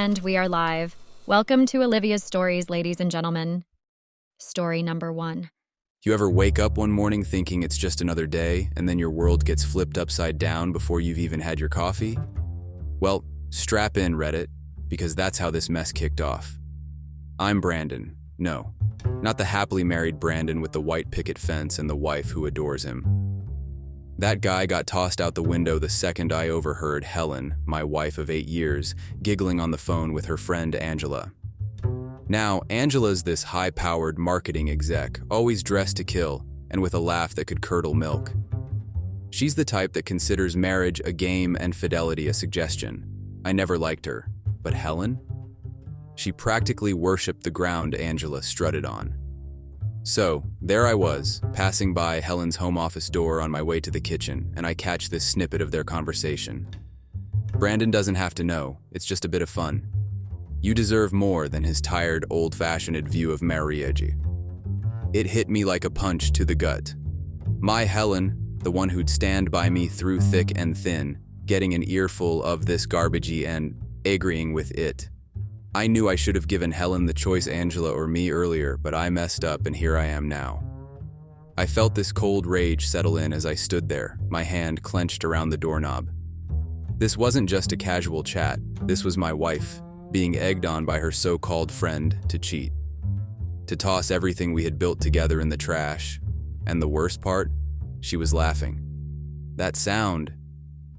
And we are live. Welcome to Olivia's Stories, ladies and gentlemen. Story number 1. You ever wake up one morning thinking it's just another day, and then your world gets flipped upside down before you've even had your coffee? Well, strap in, Reddit, because that's how this mess kicked off. I'm Brandon. No, not the happily married Brandon with the white picket fence and the wife who adores him. That guy got tossed out the window the second I overheard Helen, my wife of 8 years, giggling on the phone with her friend Angela. Now, Angela's this high-powered marketing exec, always dressed to kill, and with a laugh that could curdle milk. She's the type that considers marriage a game and fidelity a suggestion. I never liked her, but Helen? She practically worshipped the ground Angela strutted on. So, there I was, passing by Helen's home office door on my way to the kitchen, and I catch this snippet of their conversation. Brandon doesn't have to know, it's just a bit of fun. You deserve more than his tired, old-fashioned view of marriage. It hit me like a punch to the gut. My Helen, the one who'd stand by me through thick and thin, getting an earful of this garbagey and agreeing with it. I knew I should have given Helen the choice, Angela or me, earlier, but I messed up and here I am now. I felt this cold rage settle in as I stood there, my hand clenched around the doorknob. This wasn't just a casual chat, this was my wife, being egged on by her so-called friend to cheat. To toss everything we had built together in the trash. And the worst part? She was laughing. That sound,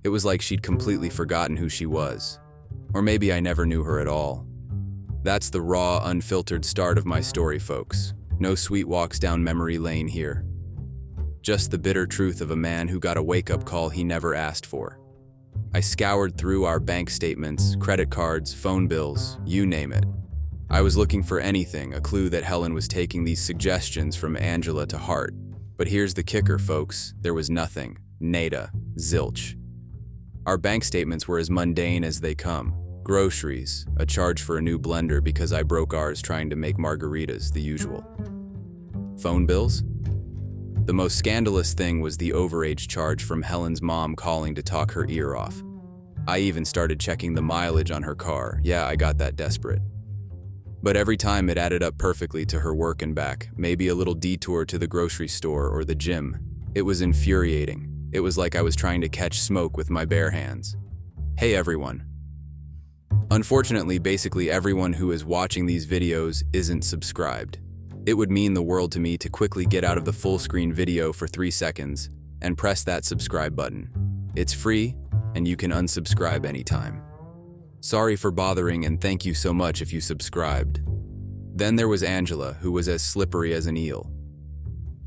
it was like she'd completely forgotten who she was. Or maybe I never knew her at all. That's the raw, unfiltered start of my story, folks. No sweet walks down memory lane here. Just the bitter truth of a man who got a wake-up call he never asked for. I scoured through our bank statements, credit cards, phone bills, you name it. I was looking for anything, a clue that Helen was taking these suggestions from Angela to heart. But here's the kicker, folks. There was nothing. Nada. Zilch. Our bank statements were as mundane as they come. Groceries, a charge for a new blender because I broke ours trying to make margaritas, the usual. Phone bills? The most scandalous thing was the overage charge from Helen's mom calling to talk her ear off. I even started checking the mileage on her car. Yeah, I got that desperate. But every time it added up perfectly to her work and back, maybe a little detour to the grocery store or the gym. It was infuriating. It was like I was trying to catch smoke with my bare hands. Hey everyone. Unfortunately, basically everyone who is watching these videos isn't subscribed. It would mean the world to me to quickly get out of the full screen video for 3 seconds and press that subscribe button. It's free, and you can unsubscribe anytime. Sorry for bothering, and thank you so much if you subscribed. Then there was Angela, who was as slippery as an eel.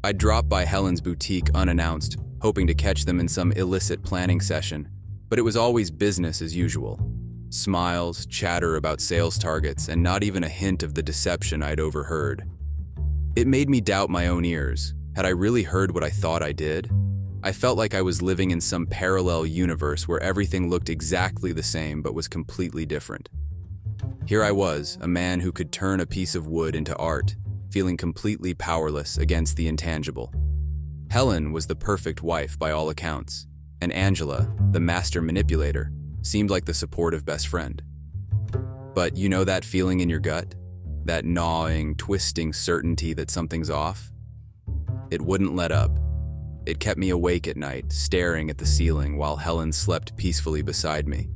I dropped by Helen's boutique unannounced, hoping to catch them in some illicit planning session, but it was always business as usual. Smiles, chatter about sales targets, and not even a hint of the deception I'd overheard. It made me doubt my own ears. Had I really heard what I thought I did? I felt like I was living in some parallel universe where everything looked exactly the same but was completely different. Here I was, a man who could turn a piece of wood into art, feeling completely powerless against the intangible. Helen was the perfect wife by all accounts, and Angela, the master manipulator, seemed like the supportive best friend. But you know that feeling in your gut? That gnawing, twisting certainty that something's off? It wouldn't let up. It kept me awake at night, staring at the ceiling while Helen slept peacefully beside me.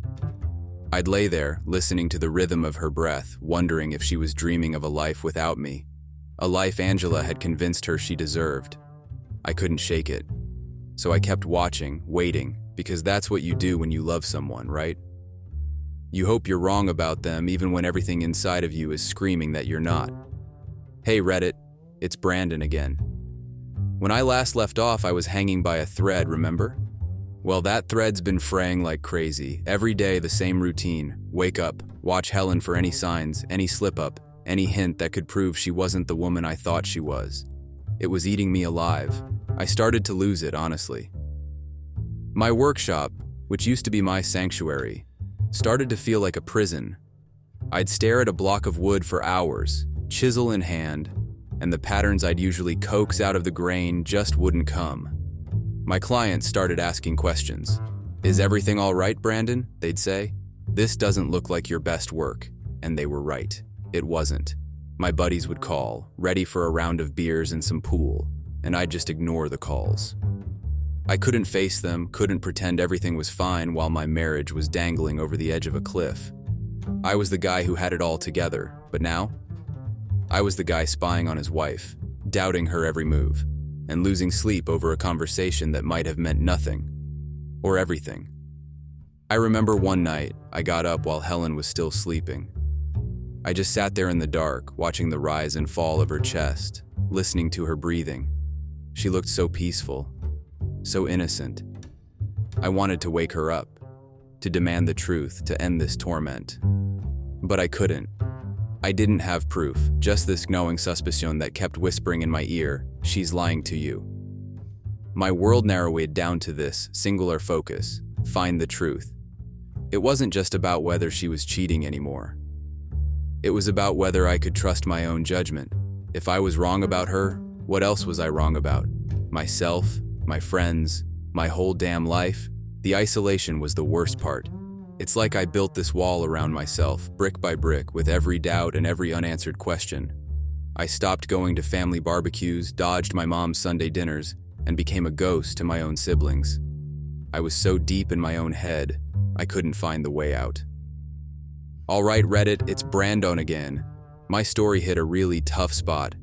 I'd lay there, listening to the rhythm of her breath, wondering if she was dreaming of a life without me. A life Angela had convinced her she deserved. I couldn't shake it. So I kept watching, waiting, because that's what you do when you love someone, right? You hope you're wrong about them even when everything inside of you is screaming that you're not. Hey Reddit, it's Brandon again. When I last left off, I was hanging by a thread, remember? Well, that thread's been fraying like crazy. Every day the same routine. Wake up, watch Helen for any signs, any slip-up, any hint that could prove she wasn't the woman I thought she was. It was eating me alive. I started to lose it, honestly. My workshop, which used to be my sanctuary, started to feel like a prison. I'd stare at a block of wood for hours, chisel in hand, and the patterns I'd usually coax out of the grain just wouldn't come. My clients started asking questions. Is everything all right, Brandon? They'd say. This doesn't look like your best work. And they were right. It wasn't. My buddies would call, ready for a round of beers and some pool, and I'd just ignore the calls. I couldn't face them, couldn't pretend everything was fine while my marriage was dangling over the edge of a cliff. I was the guy who had it all together, but now? I was the guy spying on his wife, doubting her every move, and losing sleep over a conversation that might have meant nothing, or everything. I remember one night, I got up while Helen was still sleeping. I just sat there in the dark, watching the rise and fall of her chest, listening to her breathing. She looked so peaceful, so innocent. I wanted to wake her up, to demand the truth, to end this torment. But I couldn't. I didn't have proof, just this gnawing suspicion that kept whispering in my ear, "She's lying to you." My world narrowed down to this singular focus: find the truth. It wasn't just about whether she was cheating anymore. It was about whether I could trust my own judgment. If I was wrong about her, what else was I wrong about? Myself, my friends, my whole damn life? The isolation was the worst part. It's like I built this wall around myself, brick by brick, with every doubt and every unanswered question. I stopped going to family barbecues, dodged my mom's Sunday dinners, and became a ghost to my own siblings. I was so deep in my own head, I couldn't find the way out. All right, Reddit, it's Brandon again. My story hit a really tough spot.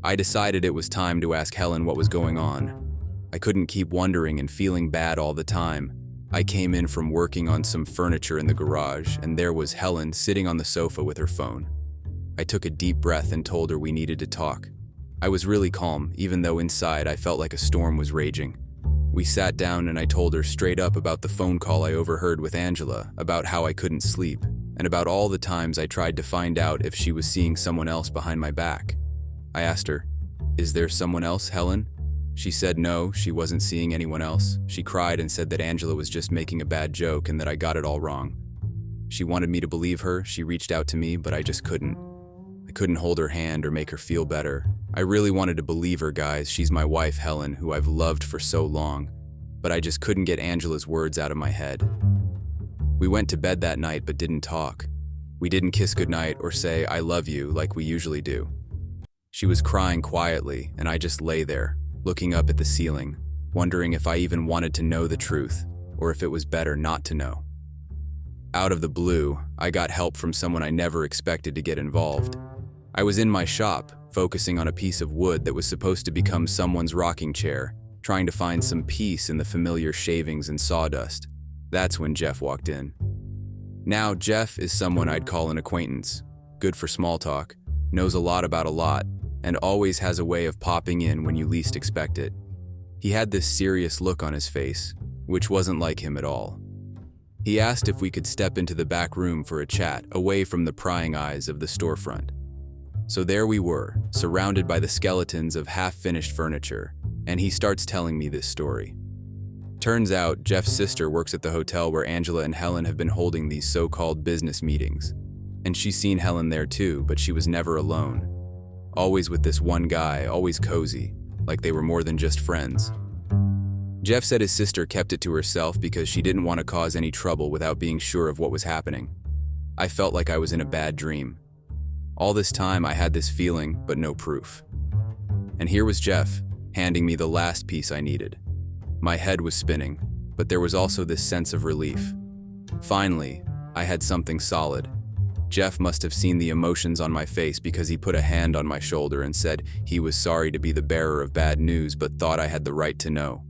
I decided it was time to ask Helen what was going on. I couldn't keep wondering and feeling bad all the time. I came in from working on some furniture in the garage, and there was Helen sitting on the sofa with her phone. I took a deep breath and told her we needed to talk. I was really calm, even though inside I felt like a storm was raging. We sat down and I told her straight up about the phone call I overheard with Angela, about how I couldn't sleep, and about all the times I tried to find out if she was seeing someone else behind my back. I asked her, "Is there someone else, Helen?" She said no, she wasn't seeing anyone else. She cried and said that Angela was just making a bad joke and that I got it all wrong. She wanted me to believe her, she reached out to me, but I just couldn't. I couldn't hold her hand or make her feel better. I really wanted to believe her, guys. She's my wife, Helen, who I've loved for so long. But I just couldn't get Angela's words out of my head. We went to bed that night but didn't talk. We didn't kiss goodnight or say, "I love you," like we usually do. She was crying quietly, and I just lay there, looking up at the ceiling, wondering if I even wanted to know the truth, or if it was better not to know. Out of the blue, I got help from someone I never expected to get involved. I was in my shop, focusing on a piece of wood that was supposed to become someone's rocking chair, trying to find some peace in the familiar shavings and sawdust. That's when Jeff walked in. Now, Jeff is someone I'd call an acquaintance, good for small talk, knows a lot about a lot, and always has a way of popping in when you least expect it. He had this serious look on his face, which wasn't like him at all. He asked if we could step into the back room for a chat, away from the prying eyes of the storefront. So there we were, surrounded by the skeletons of half-finished furniture, and he starts telling me this story. Turns out, Jeff's sister works at the hotel where Angela and Helen have been holding these so-called business meetings. And she's seen Helen there too, but she was never alone. Always with this one guy, always cozy, like they were more than just friends. Jeff said his sister kept it to herself because she didn't want to cause any trouble without being sure of what was happening. I felt like I was in a bad dream. All this time I had this feeling, but no proof. And here was Jeff, handing me the last piece I needed. My head was spinning, but there was also this sense of relief. Finally, I had something solid. Jeff must have seen the emotions on my face because he put a hand on my shoulder and said he was sorry to be the bearer of bad news but thought I had the right to know.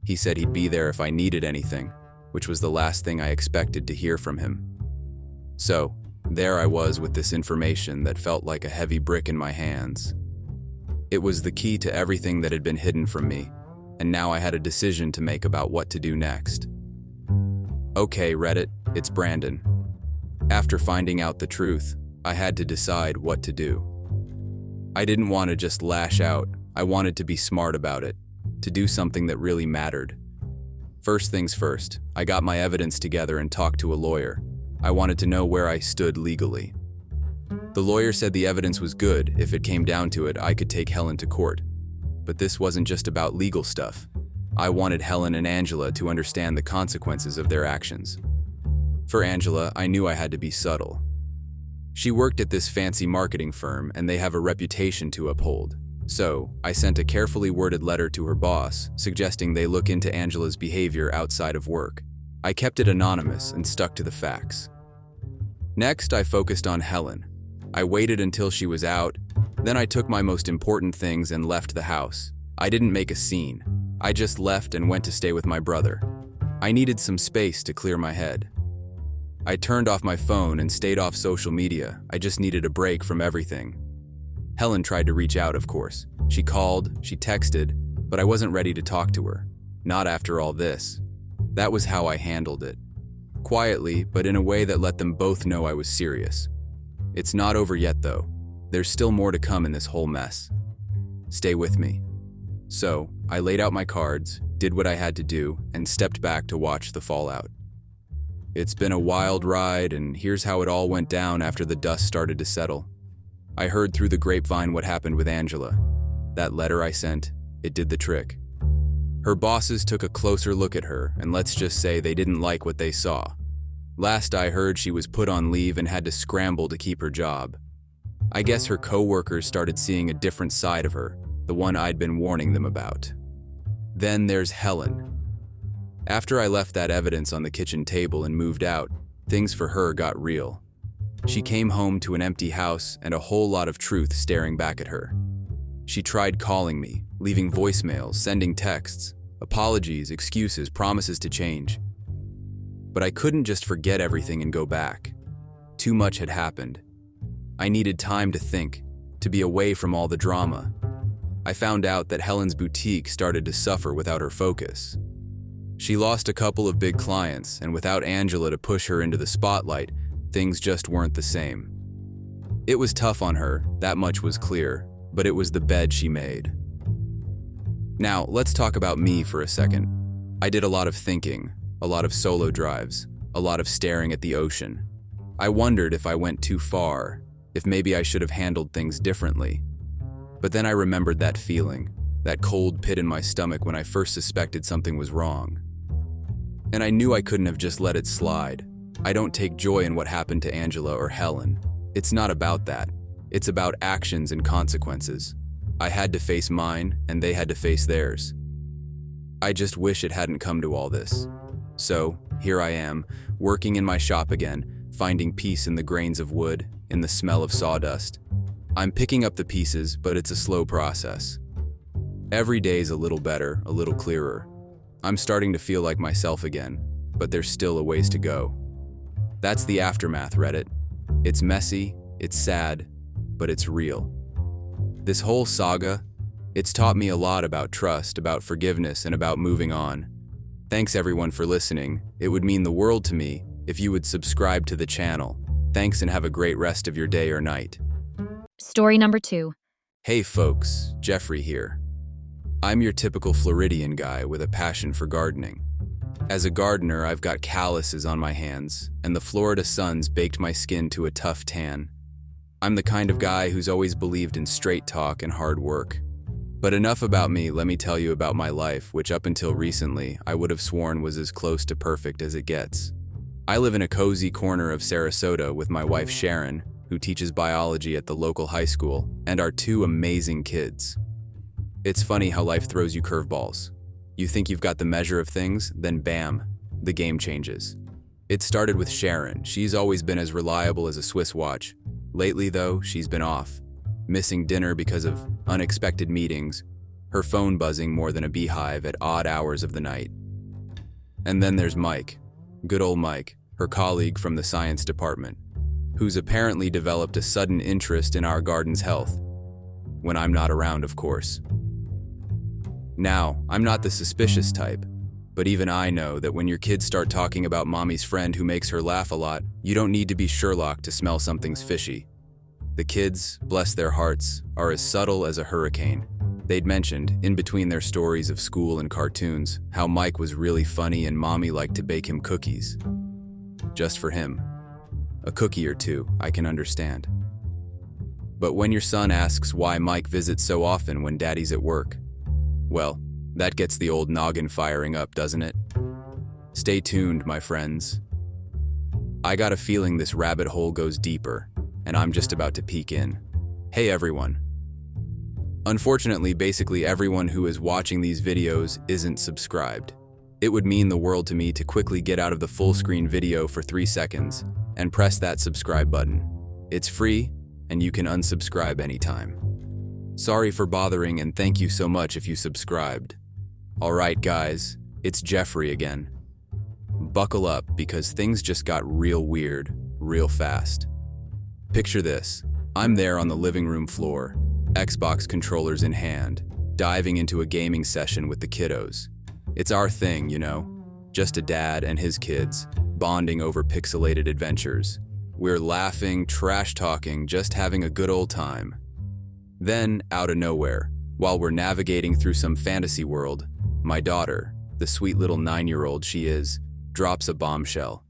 He said he'd be there if I needed anything, which was the last thing I expected to hear from him. So, there I was with this information that felt like a heavy brick in my hands. It was the key to everything that had been hidden from me, and now I had a decision to make about what to do next. Okay, Reddit, it's Brandon. After finding out the truth, I had to decide what to do. I didn't want to just lash out, I wanted to be smart about it, to do something that really mattered. First things first, I got my evidence together and talked to a lawyer. I wanted to know where I stood legally. The lawyer said the evidence was good. If it came down to it, I could take Helen to court. But this wasn't just about legal stuff. I wanted Helen and Angela to understand the consequences of their actions. For Angela, I knew I had to be subtle. She worked at this fancy marketing firm and they have a reputation to uphold. So, I sent a carefully worded letter to her boss, suggesting they look into Angela's behavior outside of work. I kept it anonymous and stuck to the facts. Next, I focused on Helen. I waited until she was out, then I took my most important things and left the house. I didn't make a scene. I just left and went to stay with my brother. I needed some space to clear my head. I turned off my phone and stayed off social media. I just needed a break from everything. Helen tried to reach out, of course. She called, she texted, but I wasn't ready to talk to her. Not after all this. That was how I handled it. Quietly, but in a way that let them both know I was serious. It's not over yet, though. There's still more to come in this whole mess. Stay with me. So, I laid out my cards, did what I had to do, and stepped back to watch the fallout. It's been a wild ride, and here's how it all went down after the dust started to settle. I heard through the grapevine what happened with Angela. That letter I sent, it did the trick. Her bosses took a closer look at her, and let's just say they didn't like what they saw. Last I heard, she was put on leave and had to scramble to keep her job. I guess her co-workers started seeing a different side of her, the one I'd been warning them about. Then there's Helen. After I left that evidence on the kitchen table and moved out, things for her got real. She came home to an empty house and a whole lot of truth staring back at her. She tried calling me, leaving voicemails, sending texts, apologies, excuses, promises to change. But I couldn't just forget everything and go back. Too much had happened. I needed time to think, to be away from all the drama. I found out that Helen's boutique started to suffer without her focus. She lost a couple of big clients, and without Angela to push her into the spotlight, things just weren't the same. It was tough on her, that much was clear, but it was the bed she made. Now, let's talk about me for a second. I did a lot of thinking, a lot of solo drives, a lot of staring at the ocean. I wondered if I went too far, if maybe I should have handled things differently. But then I remembered that feeling, that cold pit in my stomach when I first suspected something was wrong. And I knew I couldn't have just let it slide. I don't take joy in what happened to Angela or Helen. It's not about that. It's about actions and consequences. I had to face mine, and they had to face theirs. I just wish it hadn't come to all this. So, here I am, working in my shop again, finding peace in the grains of wood, in the smell of sawdust. I'm picking up the pieces, but it's a slow process. Every day's a little better, a little clearer. I'm starting to feel like myself again, but there's still a ways to go. That's the aftermath, Reddit. It's messy, it's sad, but it's real. This whole saga, it's taught me a lot about trust, about forgiveness, and about moving on. Thanks everyone for listening. It would mean the world to me if you would subscribe to the channel. Thanks and have a great rest of your day or night. Story number 2. Hey folks, Jeffrey here. I'm your typical Floridian guy with a passion for gardening. As a gardener, I've got calluses on my hands, and the Florida sun's baked my skin to a tough tan. I'm the kind of guy who's always believed in straight talk and hard work. But enough about me, let me tell you about my life, which up until recently, I would have sworn was as close to perfect as it gets. I live in a cozy corner of Sarasota with my wife Sharon, who teaches biology at the local high school, and our 2 amazing kids. It's funny how life throws you curveballs. You think you've got the measure of things, then bam, the game changes. It started with Sharon. She's always been as reliable as a Swiss watch. Lately, though, she's been off. Missing dinner because of unexpected meetings, her phone buzzing more than a beehive at odd hours of the night. And then there's Mike, good old Mike, her colleague from the science department, who's apparently developed a sudden interest in our garden's health. When I'm not around, of course. Now, I'm not the suspicious type, but even I know that when your kids start talking about mommy's friend who makes her laugh a lot, you don't need to be Sherlock to smell something's fishy. The kids, bless their hearts, are as subtle as a hurricane. They'd mentioned, in between their stories of school and cartoons, how Mike was really funny and mommy liked to bake him cookies. Just for him. A cookie or 2, I can understand. But when your son asks why Mike visits so often when daddy's at work, well, that gets the old noggin firing up, doesn't it? Stay tuned, my friends. I got a feeling this rabbit hole goes deeper, and I'm just about to peek in. Hey everyone. Unfortunately, basically everyone who is watching these videos isn't subscribed. It would mean the world to me to quickly get out of the full screen video for 3 seconds and press that subscribe button. It's free, and you can unsubscribe anytime. Sorry for bothering, and thank you so much if you subscribed. Alright guys, it's Jeffrey again. Buckle up because things just got real weird, real fast. Picture this, I'm there on the living room floor, Xbox controllers in hand, diving into a gaming session with the kiddos. It's our thing, you know, just a dad and his kids, bonding over pixelated adventures. We're laughing, trash-talking, just having a good old time. Then, out of nowhere, while we're navigating through some fantasy world, my daughter, the sweet little 9-year-old she is, drops a bombshell.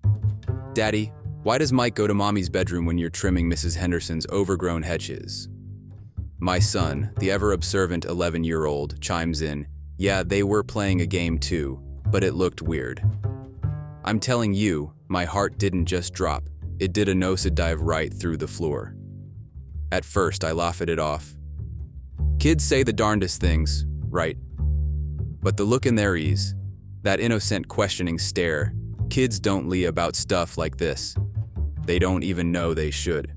Daddy, why does Mike go to mommy's bedroom when you're trimming Mrs. Henderson's overgrown hedges? My son, the ever-observant 11-year-old, chimes in, yeah, they were playing a game too, but it looked weird. I'm telling you, my heart didn't just drop, it did a nosedive right through the floor. At first, I laugh it off. Kids say the darndest things, right? But the look in their eyes, that innocent questioning stare, kids don't lie about stuff like this. They don't even know they should.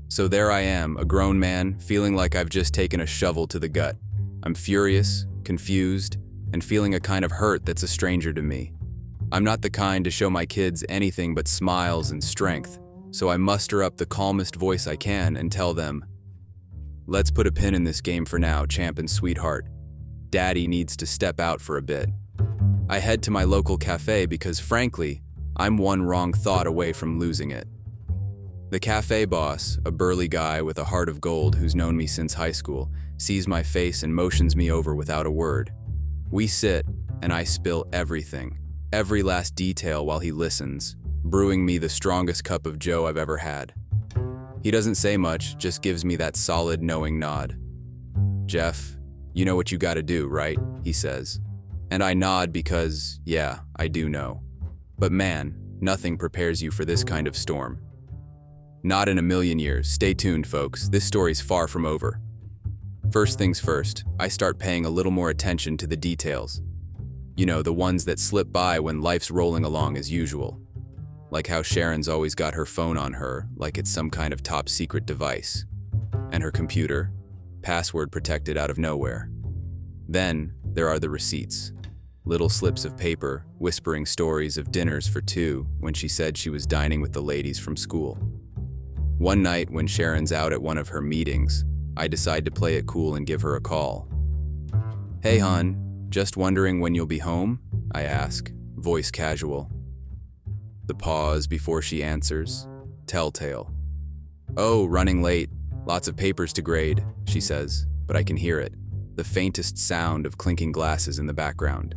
So there I am, a grown man, feeling like I've just taken a shovel to the gut. I'm furious, confused, and feeling a kind of hurt that's a stranger to me. I'm not the kind to show my kids anything but smiles and strength, so I muster up the calmest voice I can and tell them, let's put a pin in this game for now, champ and sweetheart. Daddy needs to step out for a bit. I head to my local cafe because, frankly, I'm one wrong thought away from losing it. The cafe boss, a burly guy with a heart of gold who's known me since high school, sees my face and motions me over without a word. We sit, and I spill everything, every last detail while he listens, brewing me the strongest cup of joe I've ever had. He doesn't say much, just gives me that solid, knowing nod. Jeff, you know what you gotta do, right? He says. And I nod because, yeah, I do know. But man, nothing prepares you for this kind of storm. Not in a million years. Stay tuned, folks. This story's far from over. First things first, I start paying a little more attention to the details. You know, the ones that slip by when life's rolling along as usual. Like how Sharon's always got her phone on her, like it's some kind of top secret device. And her computer, password protected out of nowhere. Then, there are the receipts. Little slips of paper, whispering stories of dinners for 2 when she said she was dining with the ladies from school. One night when Sharon's out at one of her meetings, I decide to play it cool and give her a call. Hey hon, just wondering when you'll be home? I ask, voice casual. The pause before she answers, telltale. Oh, running late, lots of papers to grade, she says, but I can hear it, the faintest sound of clinking glasses in the background.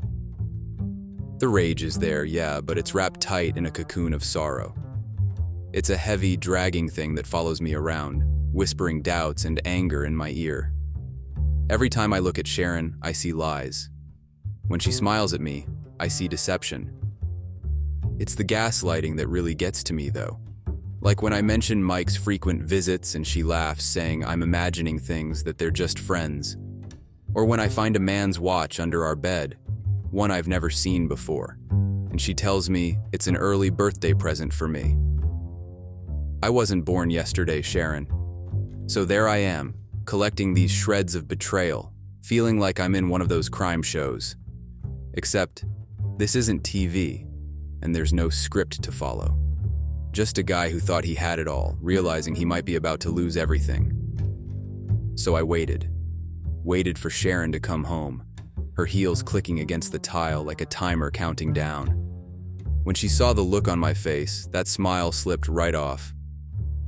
The rage is there, yeah, but it's wrapped tight in a cocoon of sorrow. It's a heavy, dragging thing that follows me around, whispering doubts and anger in my ear. Every time I look at Sharon, I see lies. When she smiles at me, I see deception. It's the gaslighting that really gets to me, though. Like when I mention Mike's frequent visits and she laughs, saying I'm imagining things that they're just friends. Or when I find a man's watch under our bed, one I've never seen before, and she tells me it's an early birthday present for me. I wasn't born yesterday, Sharon. So there I am, collecting these shreds of betrayal, feeling like I'm in one of those crime shows. Except, this isn't TV, and there's no script to follow. Just a guy who thought he had it all, realizing he might be about to lose everything. So I waited for Sharon to come home, her heels clicking against the tile like a timer counting down. When she saw the look on my face, that smile slipped right off.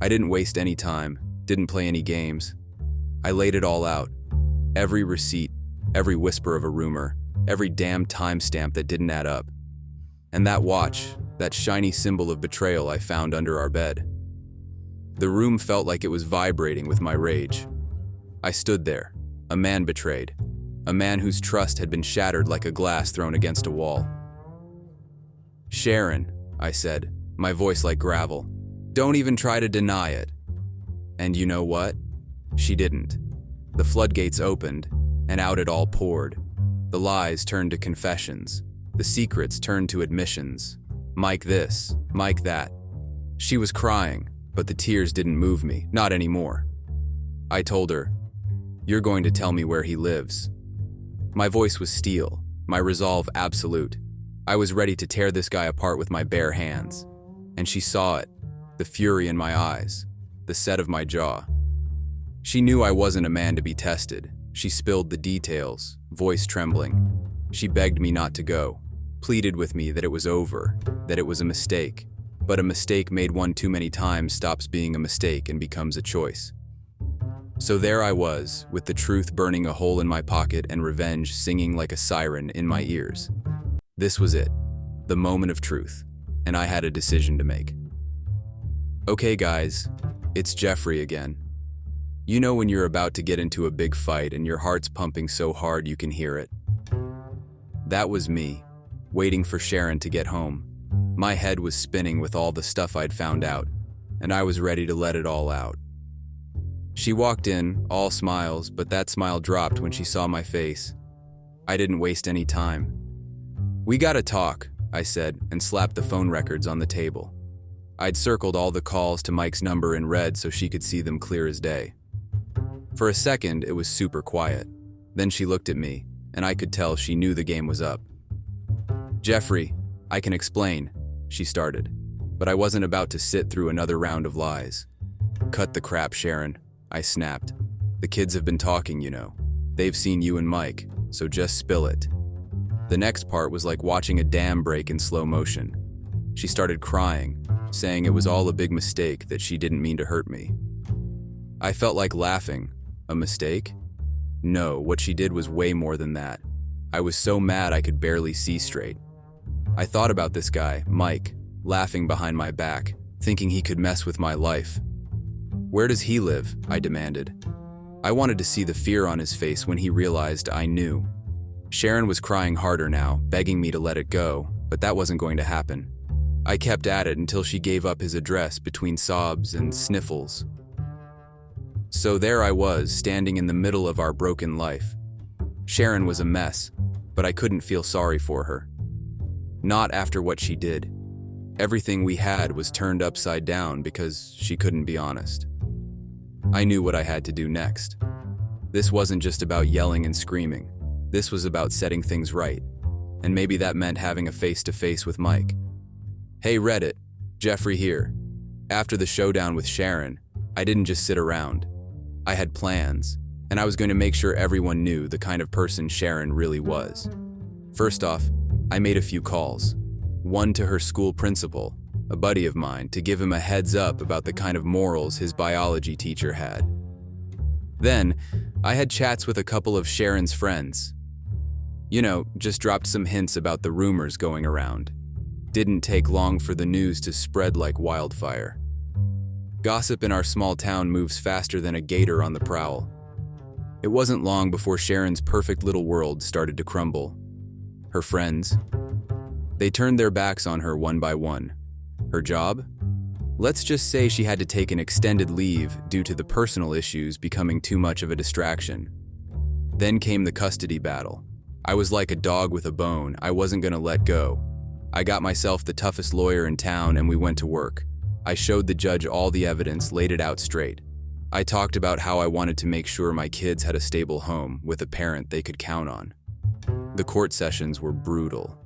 I didn't waste any time, didn't play any games. I laid it all out. Every receipt, every whisper of a rumor, every damn timestamp that didn't add up. And that watch, that shiny symbol of betrayal I found under our bed. The room felt like it was vibrating with my rage. I stood there, a man betrayed, a man whose trust had been shattered like a glass thrown against a wall. Sharon, I said, my voice like gravel, don't even try to deny it. And you know what? She didn't. The floodgates opened, and out it all poured. The lies turned to confessions. The secrets turned to admissions. Mike this, Mike that. She was crying, but the tears didn't move me, not anymore. I told her, "You're going to tell me where he lives." My voice was steel, my resolve absolute. I was ready to tear this guy apart with my bare hands. And she saw it, the fury in my eyes, the set of my jaw. She knew I wasn't a man to be tested. She spilled the details, voice trembling. She begged me not to go, pleaded with me that it was over, that it was a mistake. But a mistake made one too many times stops being a mistake and becomes a choice. So there I was, with the truth burning a hole in my pocket and revenge singing like a siren in my ears. This was it, the moment of truth, and I had a decision to make. Okay guys, it's Jeffrey again. You know when you're about to get into a big fight and your heart's pumping so hard you can hear it? That was me, waiting for Sharon to get home. My head was spinning with all the stuff I'd found out, and I was ready to let it all out. She walked in, all smiles, but that smile dropped when she saw my face. I didn't waste any time. "We gotta talk," I said, and slapped the phone records on the table. I'd circled all the calls to Mike's number in red so she could see them clear as day. For a second, it was super quiet. Then she looked at me, and I could tell she knew the game was up. "Jeffrey, I can explain," she started, but I wasn't about to sit through another round of lies. "Cut the crap, Sharon," I snapped. "The kids have been talking, you know. They've seen you and Mike, so just spill it." The next part was like watching a dam break in slow motion. She started crying, saying it was all a big mistake, that she didn't mean to hurt me. I felt like laughing. A mistake? No, what she did was way more than that. I was so mad I could barely see straight. I thought about this guy, Mike, laughing behind my back, thinking he could mess with my life. "Where does he live?" I demanded. I wanted to see the fear on his face when he realized I knew. Sharon was crying harder now, begging me to let it go, but that wasn't going to happen. I kept at it until she gave up his address between sobs and sniffles. So there I was, standing in the middle of our broken life. Sharon was a mess, but I couldn't feel sorry for her. Not after what she did. Everything we had was turned upside down because she couldn't be honest. I knew what I had to do next. This wasn't just about yelling and screaming. This was about setting things right. And maybe that meant having a face-to-face with Mike. "Hey Reddit, Jeffrey here. After the showdown with Sharon, I didn't just sit around. I had plans, and I was going to make sure everyone knew the kind of person Sharon really was. First off, I made a few calls. One to her school principal, a buddy of mine, to give him a heads up about the kind of morals his biology teacher had. Then, I had chats with a couple of Sharon's friends. You know, just dropped some hints about the rumors going around. Didn't take long for the news to spread like wildfire. Gossip in our small town moves faster than a gator on the prowl. It wasn't long before Sharon's perfect little world started to crumble. Her friends, they turned their backs on her one by one. Her job? Let's just say she had to take an extended leave due to the personal issues becoming too much of a distraction. Then came the custody battle. I was like a dog with a bone. I wasn't gonna let go. I got myself the toughest lawyer in town and we went to work. I showed the judge all the evidence, laid it out straight. I talked about how I wanted to make sure my kids had a stable home with a parent they could count on. The court sessions were brutal.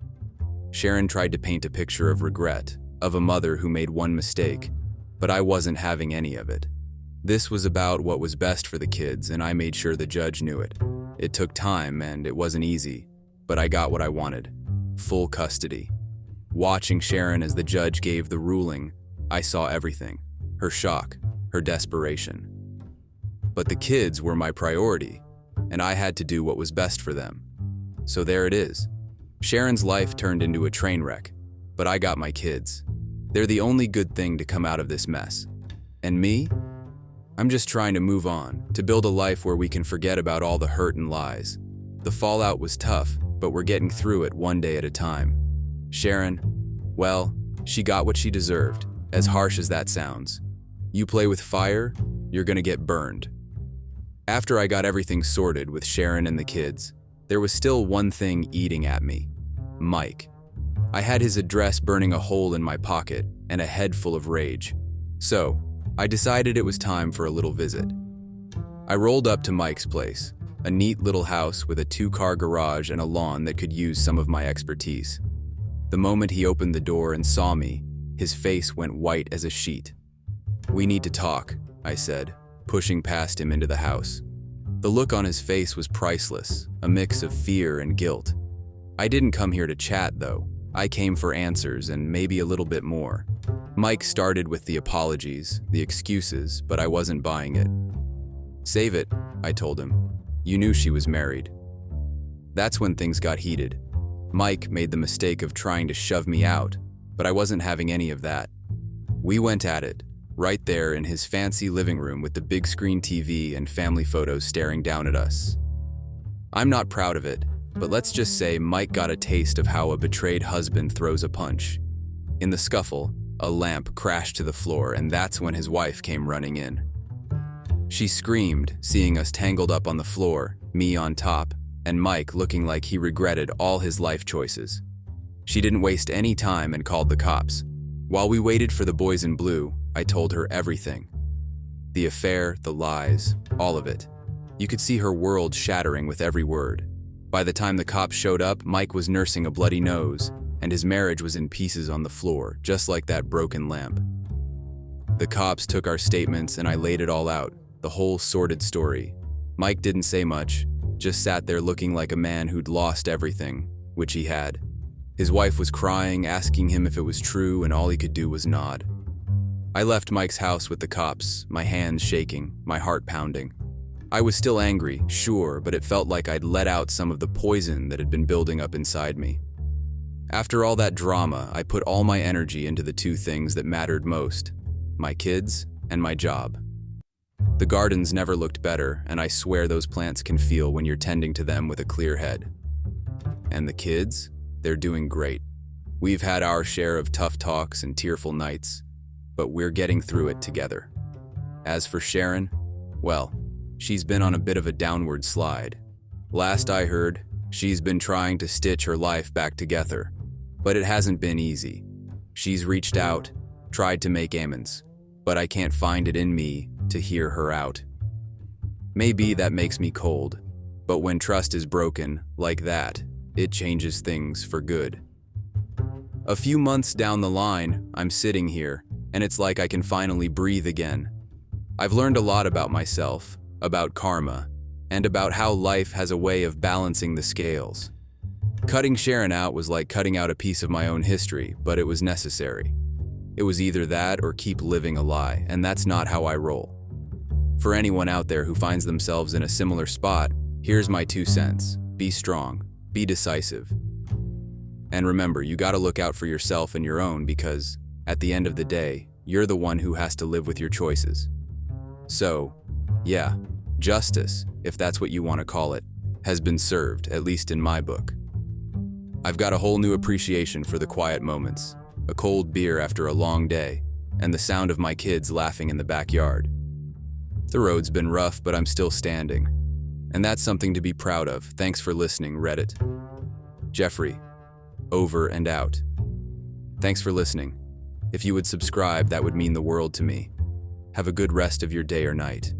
Sharon tried to paint a picture of regret, of a mother who made one mistake, but I wasn't having any of it. This was about what was best for the kids, and I made sure the judge knew it. It took time, and it wasn't easy, but I got what I wanted: full custody. Watching Sharon as the judge gave the ruling, I saw everything: her shock, her desperation. But the kids were my priority, and I had to do what was best for them. So there it is. Sharon's life turned into a train wreck, but I got my kids. They're the only good thing to come out of this mess. And me? I'm just trying to move on, to build a life where we can forget about all the hurt and lies. The fallout was tough, but we're getting through it one day at a time. Sharon, well, she got what she deserved, as harsh as that sounds. You play with fire, You're gonna get burned. After I got everything sorted with Sharon and the kids, there was still one thing eating at me: Mike. I had his address burning a hole in my pocket and a head full of rage. So, I decided it was time for a little visit. I rolled up to Mike's place, a neat little house with a 2-car garage and a lawn that could use some of my expertise. The moment he opened the door and saw me, his face went white as a sheet. "We need to talk," I said, pushing past him into the house. The look on his face was priceless, a mix of fear and guilt. I didn't come here to chat, though. I came for answers and maybe a little bit more. Mike started with the apologies, the excuses, but I wasn't buying it. "Save it," I told him. "You knew she was married." That's when things got heated. Mike made the mistake of trying to shove me out, but I wasn't having any of that. We went at it, right there in his fancy living room with the big screen TV and family photos staring down at us. I'm not proud of it, but let's just say Mike got a taste of how a betrayed husband throws a punch. In the scuffle, a lamp crashed to the floor, and that's when his wife came running in. She screamed, seeing us tangled up on the floor, me on top, and Mike looking like he regretted all his life choices. She didn't waste any time and called the cops. While we waited for the boys in blue, I told her everything. The affair, the lies, all of it. You could see her world shattering with every word. By the time the cops showed up, Mike was nursing a bloody nose, and his marriage was in pieces on the floor, just like that broken lamp. The cops took our statements and I laid it all out, the whole sordid story. Mike didn't say much, just sat there looking like a man who'd lost everything, which he had. His wife was crying, asking him if it was true, and all he could do was nod. I left Mike's house with the cops, my hands shaking, my heart pounding. I was still angry, sure, but it felt like I'd let out some of the poison that had been building up inside me. After all that drama, I put all my energy into the two things that mattered most: my kids and my job. The gardens never looked better, and I swear those plants can feel when you're tending to them with a clear head. And the kids? They're doing great. We've had our share of tough talks and tearful nights, but we're getting through it together. As for Sharon, well, she's been on a bit of a downward slide. Last I heard, she's been trying to stitch her life back together, but it hasn't been easy. She's reached out, tried to make amends, but I can't find it in me to hear her out. Maybe that makes me cold, but when trust is broken like that, it changes things for good. A few months down the line, I'm sitting here, and it's like I can finally breathe again. I've learned a lot about myself, about karma, and about how life has a way of balancing the scales. Cutting Sharon out was like cutting out a piece of my own history, but it was necessary. It was either that or keep living a lie, and that's not how I roll. For anyone out there who finds themselves in a similar spot, here's my 2 cents. Be strong, be decisive. And remember, you gotta look out for yourself and your own, because at the end of the day, you're the one who has to live with your choices. So, yeah, justice, if that's what you want to call it, has been served, at least in my book. I've got a whole new appreciation for the quiet moments, a cold beer after a long day, and the sound of my kids laughing in the backyard. The road's been rough, but I'm still standing. And that's something to be proud of. Thanks for listening, Reddit. Jeffrey, over and out. Thanks for listening. If you would subscribe, that would mean the world to me. Have a good rest of your day or night.